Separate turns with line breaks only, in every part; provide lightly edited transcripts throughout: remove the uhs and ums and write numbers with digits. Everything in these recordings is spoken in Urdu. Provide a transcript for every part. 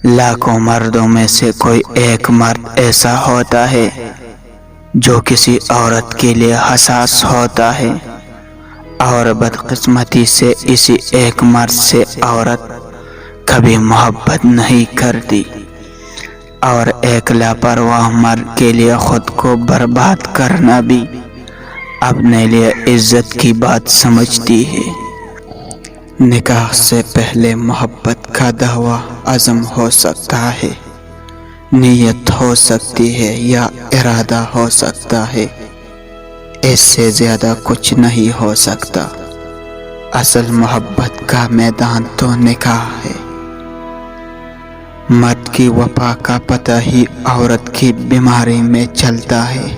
لاکھوں مردوں میں سے کوئی ایک مرد ایسا ہوتا ہے جو کسی عورت کے لیے حساس ہوتا ہے، اور بدقسمتی سے اسی ایک مرد سے عورت کبھی محبت نہیں کرتی، اور ایک لاپرواہ مرد کے لیے خود کو برباد کرنا بھی اپنے لیے عزت کی بات سمجھتی ہے۔ نکاح سے پہلے محبت کا دعویٰ عزم ہو سکتا ہے، نیت ہو سکتی ہے یا ارادہ ہو سکتا ہے، اس سے زیادہ کچھ نہیں ہو سکتا۔ اصل محبت کا میدان تو نکاح ہے۔ مرد کی وفا کا پتہ ہی عورت کی بیماری میں چلتا ہے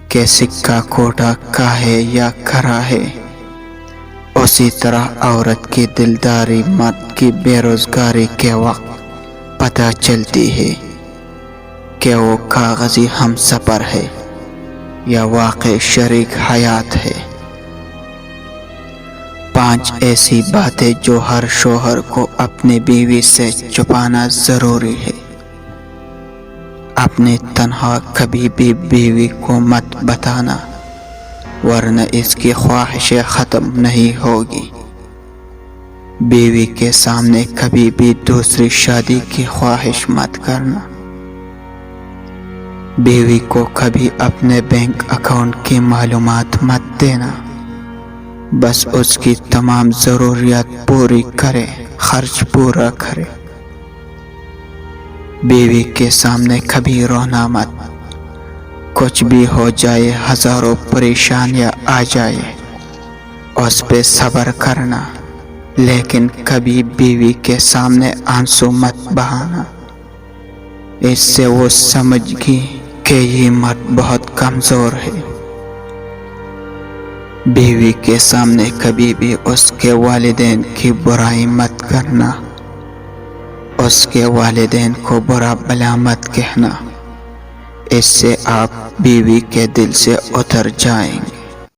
کہ سکہ کوٹا کا ہے یا کھرا ہے۔ اسی طرح عورت کی دلداری مرد کی بے روزگاری کے وقت پتہ چلتی ہے کہ وہ کاغذی ہم سفر ہے یا واقعی شریک حیات ہے۔ 5 ایسی باتیں جو ہر شوہر کو اپنی بیوی سے چھپانا ضروری ہے۔ اپنی تنہا کبھی بھی بیوی کو مت بتانا، ورنہ اس کی خواہشیں ختم نہیں ہوگی۔ بیوی کے سامنے کبھی بھی دوسری شادی کی خواہش مت کرنا۔ بیوی کو کبھی اپنے بینک اکاؤنٹ کی معلومات مت دینا، بس اس کی تمام ضروریات پوری کرے، خرچ پورا کرے۔ بیوی کے سامنے کبھی رونا مت، کچھ بھی ہو جائے، ہزاروں پریشانیاں آ جائے، اس پہ صبر کرنا، لیکن کبھی بیوی کے سامنے آنسو مت بہانا۔ اس سے وہ سمجھ گی کہ یہ مرد بہت کمزور ہے۔ بیوی کے سامنے کبھی بھی اس کے والدین کی برائی مت کرنا، اس کے والدین کو برا بھلا مت کہنا، اس سے آپ بیوی کے دل سے اتر جائیں گے۔